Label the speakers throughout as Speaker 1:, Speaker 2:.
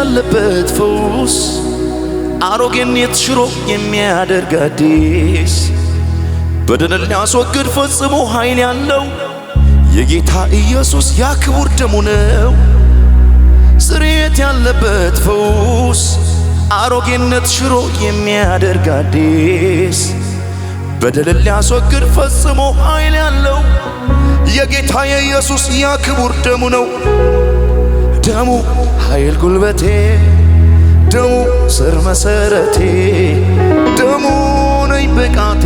Speaker 1: ያለበት ፈውስ አሮጌነት ሽሮ የሚያደርግ አዲስ በደልን ሊያስወግድ ፈጽሞ ኃይል ያለው የጌታ ኢየሱስ ያ ክቡር ደሙ ነው። ስርየት ያለበት ፈውስ አሮጌነት ሽሮ የሚያደርግ አዲስ በደልን ሊያስወግድ ፈጽሞ ኃይል ያለው የጌታ የኢየሱስ ያ ክቡር ደሙ ነው። ደሙ ኃይል ጉልበቴ፣ ደሙ ስር መሰረቴ፣ ደሙ ነኝ ብቃቴ፣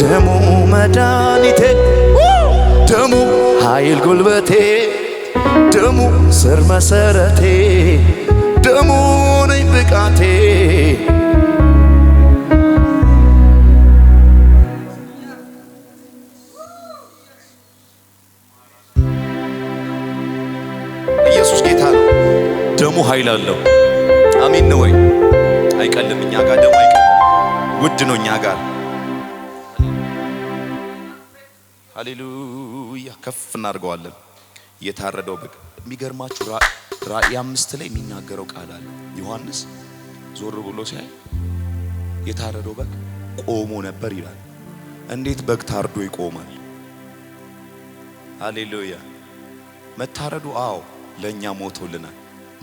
Speaker 1: ደሙ መድኃኒቴ፣ ደሙ ኃይል ጉልበቴ፣ ደሙ ስር መሰረቴ፣ ደሙ ነኝ ብቃቴ። ኢየሱስ ጌታ ነው። ደሙ ኃይል አለው። አሜን ነው ወይ? አይቀልም። እኛ ጋር ደሙ አይቀልም። ውድ ነው እኛ ጋር። ሃሌሉያ። ከፍ እናድርገዋለን። የታረደው በግ የሚገርማችሁ ራእይ 5 ላይ የሚናገረው ቃል አለ። ዮሐንስ ዞር ብሎ ሲያይ የታረደው በግ ቆሞ ነበር ይላል። እንዴት በግ ታርዶ ይቆማል? ሃሌሉያ። መታረዱ አዎ ለኛ ሞቶልናል።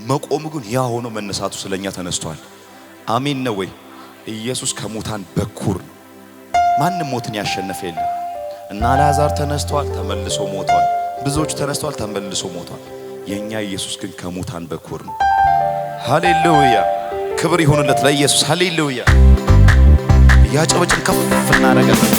Speaker 1: መቆሙ ግን ያ ሆኖ መነሳቱ ስለኛ ተነስቷል። አሜን ነው ወይ? ኢየሱስ ከሙታን በኩር ነው። ማንም ሞትን ያሸነፈ የለም። እና ላዛር ተነስቷል፣ ተመልሶ ሞቷል። ብዙዎች ተነስተዋል፣ ተመልሶ ሞቷል። የኛ ኢየሱስ ግን ከሙታን በኩር ነው። ሃሌሉያ። ክብር ይሁንለት ለኢየሱስ። ሃሌሉያ። ያጨበጭን ከፍ እናደርጋለን።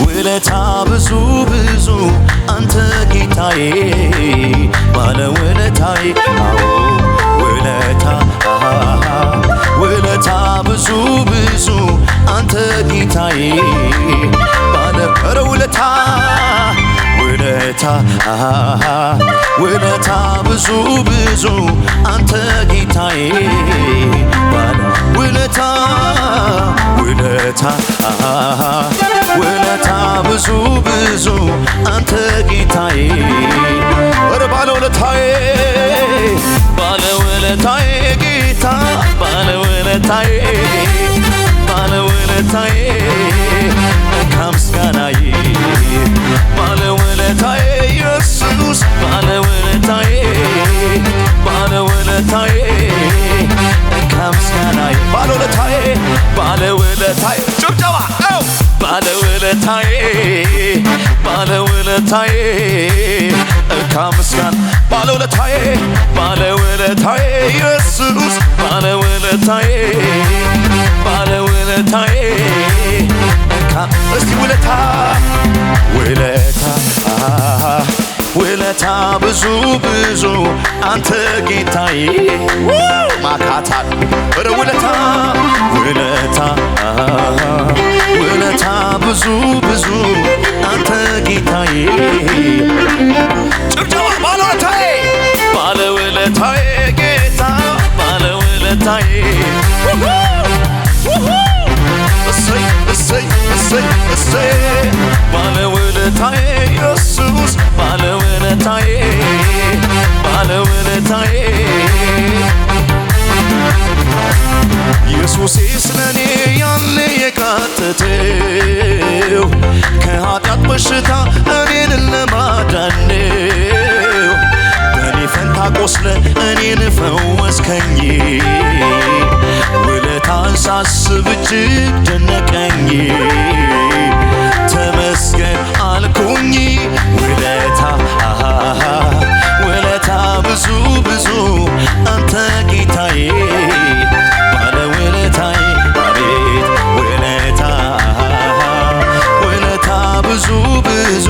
Speaker 1: ውለታ ብዙ ብዙ አንተ ጌታዬ ባለ ውለታዬ። አዎ ውለታ ብዙ ብዙ አንተ ጌታዬ ባለ ውለታ ብዙ ብዙ አንተ ጌታዬ ባለ ውለታ ብዙ ብዙ አንተ ጌታዬ ባለ ውለታዬ ጌታ ባለ ውለታዬ ከምስጋናዬ ባለ ውለታዬ ኢየሱስ ባለ ውለታዬ ከምስጋናዬ ባለ ውለታዬ ጭብጨባ ባለ ውለታዬ ከምስጋና ባለ ውለታዬ ኢየሱስ ባለ ውለታዬ እስቲ ውለታ ብዙ ብዙ አንተ ጌታዬ ማካታል ውለታ ብዙ ብዙ አንተ ጌታዬ ጭብጨባ ባለ ውለታዬ ጌታ ባለ ውለታዬ እሰይ ባለ ውለታዬ ኢየሱስ ባለ ውለታዬ ኢየሱሴ ስለኔ ያለ የካተተው ከኃጢአት በሽታ እኔን ለማዳን ነው። በኔ ፈንታ ቆስለ እኔን ፈወስከኝ። ውለታን ሳስብ እጅግ ደነቀኝ። ተመስገን አልኩኝ። ውለታ ብዙ ብዙ አንተ ጌታዬ ባለ ውለታዬ አቤት ውለታ ብዙ ብዙ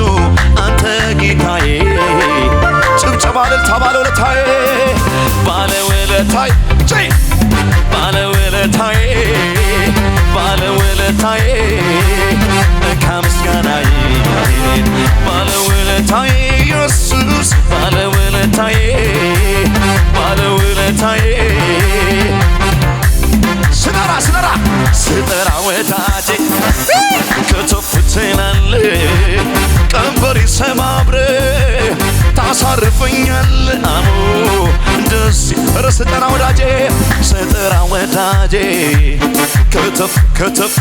Speaker 1: አንተ ጌታ ባለውለታዬ ባለውለታዬ ባለውለታዬ ባለውለታዬ ከምስጋናዬ ባለውለታዬ ኢየሱስ ባለውለታዬ ባለውለታዬ ስጠራ ስጠራ ወዳጄ ከተፍ ትላለህ ቀንበሬ ሰባብረ ታሳርፈኛለህ አሞ ደስ ስጠራ ወዳጄ ስጠራ ወዳጄ ከተፍ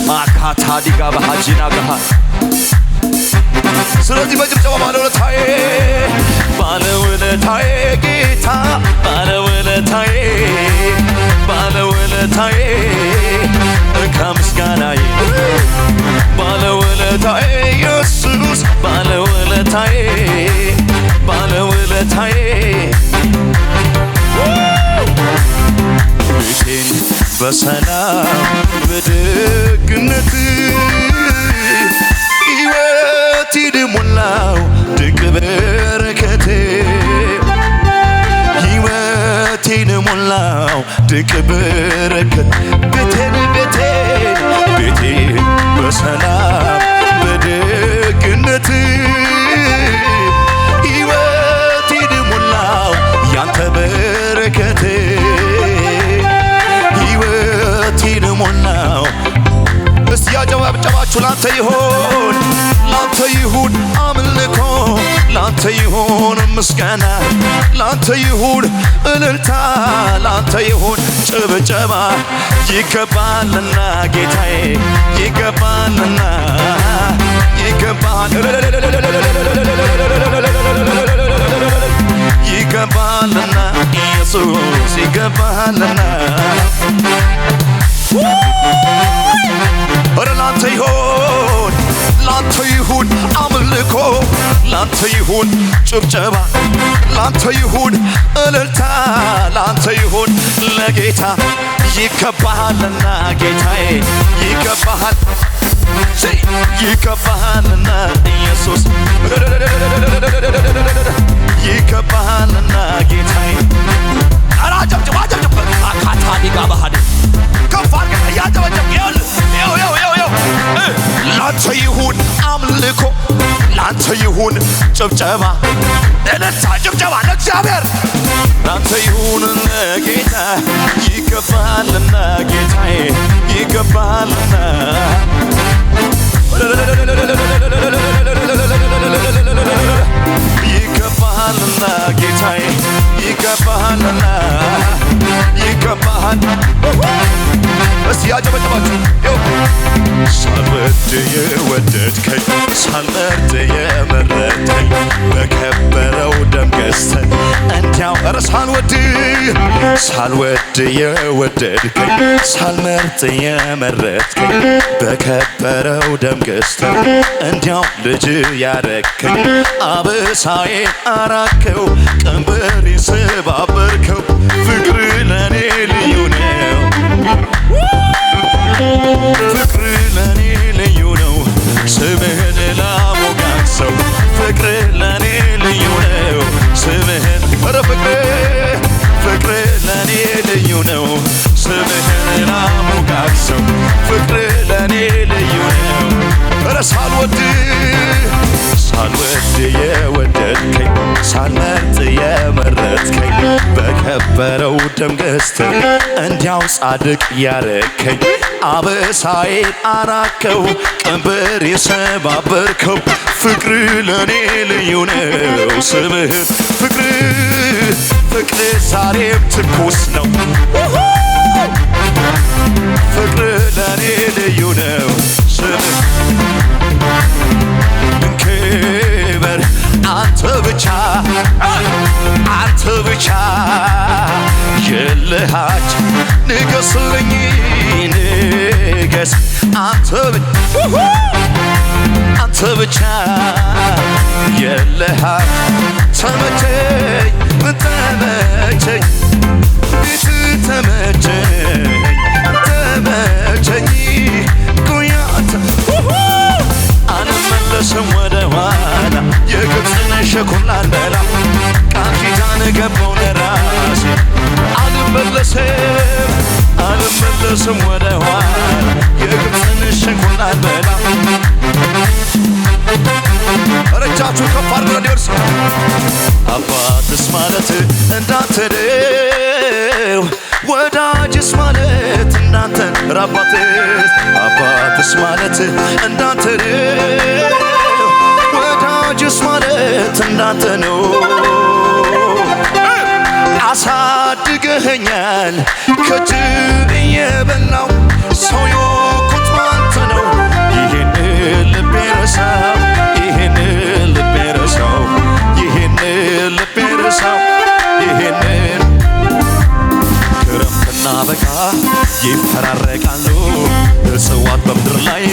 Speaker 1: ማካታ ዲጋ ባሃጂና ጋሃ ስለዚህ በጭብጨባ ባለውለታዬ ጌታ ባለውለታዬ ባለውለታዬ ከምስጋናዬ ባለውለታዬ ኢየሱስ ባለውለታዬ ባለውለታዬ ቤቴን በሰላም በደግነት ሕይወቴን ሞላው ድንቅ በረከት ሕይወቴን ሞላው ድንቅ በረከት ቤቴን በሰላም በደግነት ሕይወቴን ሞላው ያንተ በረከት ሕይወቴን ሞላው እስቲ ያጨብጨባችሁ ላንተ ይሁን አምልኮ ላንተ ይሁን ምስጋና ላንተ ይሁን እልልታ ላንተ ይሁን ጭብጨባ ይገባልና ጌታዬ ይገባልና ይገባልና ኢየሱስ ይገባልና ላንተ ይሁን አምልኮ ላንተ ይሁን ጭብጨባ ላንተ ይሁን እልልታ ላንተ ይሁን ለጌታ ይገባልና ጌታዬ ይገባልና ኢየሱስ ይገባልና ጌታዬ አራጀብ አካታ ዲጋ ባሃድ ከፋር ያጀበጀብ ላንተ ይሁን አምልኮ ላንተ ይሁን ጭብጨባ እልልታ ጭብጨባ ለእግዚአብሔር ላንተ ይሁን ለጌታ ይገባልና ጌታዬ ይገባልና ይገባልና ጌታዬ ይገባልና ይገባል እስቲ ያጨበጨባችሁ ሳልወድ የወደድከኝ ሳልመርጥ የመረጥከኝ በከበረው ደም ገዝተህ እንዲያው ሳልወድ የወደድከኝ ሳልመርጥ የመረጥከኝ በከበረው ደም ገዝተህ እንዲያው ልጅ ያረከኝ አበሳዬን አራከው ቀንበሬን ሰባበርከው ፍቅር ለኔ ልዩ ነው ፍቅር ለኔ ልዩ ነው ስምህን ላሞጋግሰው ፍቅር ለኔ ልዩ ነው ስምህን ኧረ ፍቅር ለኔ ልዩ ነው ስምህን ላሞጋግሰው ፍቅር ለኔ ልዩ ነው ኧረ ሳልወድ የወደድከኝ ሳልመርጥ የመረጥከኝ በከበረው ደም ገዝተህ እንዲያው ጻድቅ ያረከኝ አበሳዬን አራከው ቀንበሬን ሰባበርከው ፍቅር ለኔ ልዩ ነው ስምህን ፍቅር ዛሬም ትኩስ ነው ፍቅር ለኔ ልዩ ነው ስምህ ክበር አንተ ብቻ የለሃች ንገስልኝ ንገስ አንተ ብቻ የለሃች ተመቸኝ ቤት ተመቸኝ ጉያት አንመለስም ወደ ኋላ የግብፅን ሸኮን ላልበላ ቃል ኪዳን ገባው ለራሴ አልመለስም ወደ ኋላ የግብፅን ሸኮን ላልበላ ረጃችሁ ከፍ አድርገን ደርስ አባትስ ማለት እንዳንተ ነው ወዳጅስ ማለት እንዳንተ አባትስ ማለት እንዳንተ ነው ወዳጅስ ማለት እንዳንተ ነው አሳድገኸኛል ከእጅህ እየበላው ሰው የሆንኩት ባንተ ነው ይሄን ልቤ ረሳው ይሄን ልቤ ረሳው ይሄን ልቤ ረሳው ይሄን ክረምትና በጋ ይፈራረቃሉ እጽዋት በምድር ላይ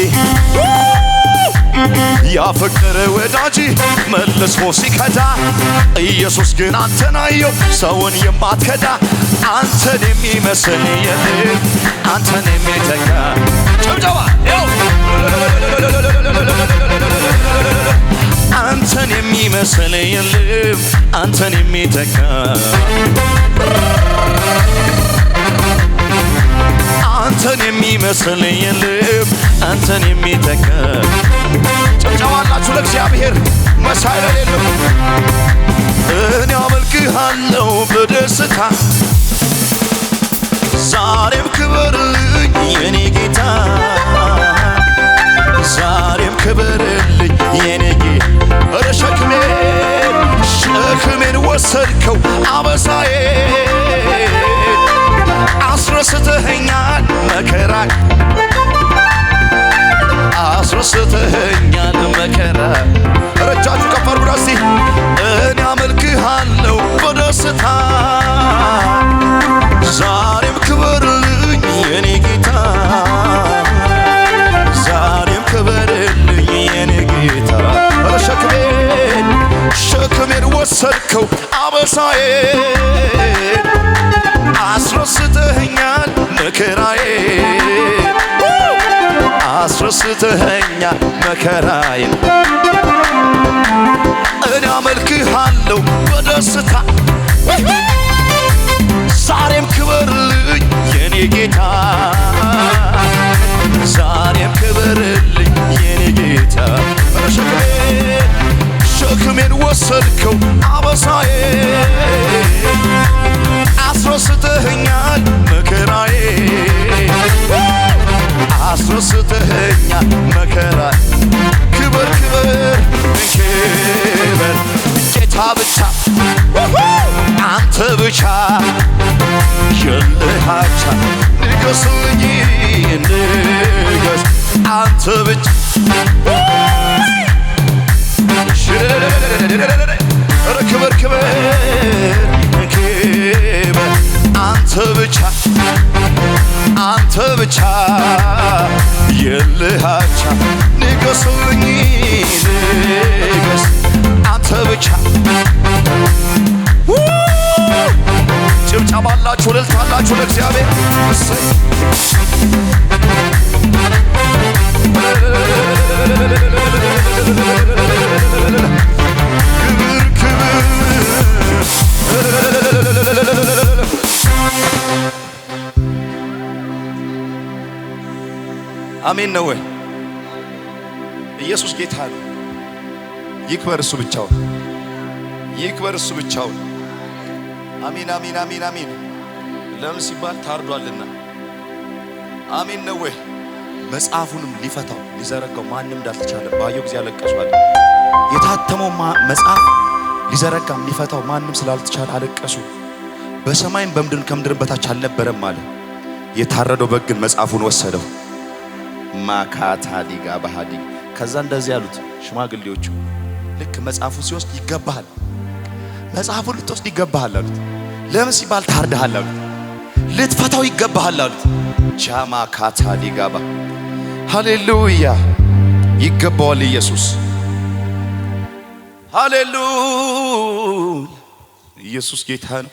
Speaker 1: ያፈቀረ ወዳጅ መልሶ ሲከዳ ኢየሱስ ግን አንተን አየው ሰውን የማትከዳ አንተን የሚመስል የለም አንተን የሚተካ ጭብጨባ አንተን የሚመስል የለም አንተን የሚተካ አንተን የሚመስል የለም አንተን የሚተካ ጭብጨባላችሁ ለእግዚአብሔር መሳይ ለሌለው እኔ አመልክሃለሁ በደስታ ዛሬም ክበርልኝ የኔ ጌታ ዛሬም ክበርልኝ የኔ ጌታ ኧረ ሸክሜን ወሰድከው አበሳዬ አስረስተኸኛል መከራ አስረስተኸኛል መከራ ረጃችሁ ከፍ አድርጉ እስቲ እኔ አመልክሃለሁ በደስታ ዛሬም ክበርልኝ የኔ ጌታ ዛሬም ክበርልኝ የኔ ጌታ ኧረ ሸክሜን ወሰድከው አበሳዬ አስረስተኸኛል መከራዬ አስረስተኸኛል መከራዬ እኔ አመልክሃለሁ በደስታ ዛሬም ክበርልኝ የኔ ጌታ ዛሬም ክበርልኝ የኔ ጌታ ሸክሜን ወሰድከው አበሳዬ አስረስተኸኛል መከራዬ አስረስተኸኛል መከራዬ ክበር ጌታ ብቻ አንተ ብቻ የለህ አቻ ንገስልኝ ንገስ አንተ ብቻ ክበር አንተ ብቻ የለህ አቻ ንገስልኝ ንገስ አንተ ብቻ ጭብጨባላችሁ እልልታላችሁ ለእግዚአብሔር እሰይ አሜን ነው ወይ? ኢየሱስ ጌታ ነው። ይክበር እሱ ብቻውን፣ ይክበር እሱ ብቻውን። አሜን አሜን አሜን አሜን። ለምን ሲባል ታርዷልና። አሜን ነው ወይ? መጽሐፉንም ሊፈታው ሊዘረጋው ማንም እንዳልተቻለ ባየው ጊዜ አለቀሷል። የታተመው መጽሐፍ ሊዘረጋም ሊፈታው ማንም ስላልተቻለ አለቀሱ። በሰማይም በምድር ከምድር በታች አልነበረም አለ። የታረደው በግ ግን መጽሐፉን ወሰደው። ማካታ ዲጋ ባህዲ ከዛ እንደዚህ ያሉት ሽማግሌዎቹ ልክ መጽሐፉን ሲወስድ ይገባሃል፣ መጽሐፉን ልትወስድ ይገባሃል አሉት። ለምን ሲባል ታርደሃል አሉት። ልትፈታው ይገባሃል አሉት። ጃማ ካታ ዲጋባ ሃሌሉያ ይገባዋል ኢየሱስ ሃሌሉያ ኢየሱስ ጌታ ነው።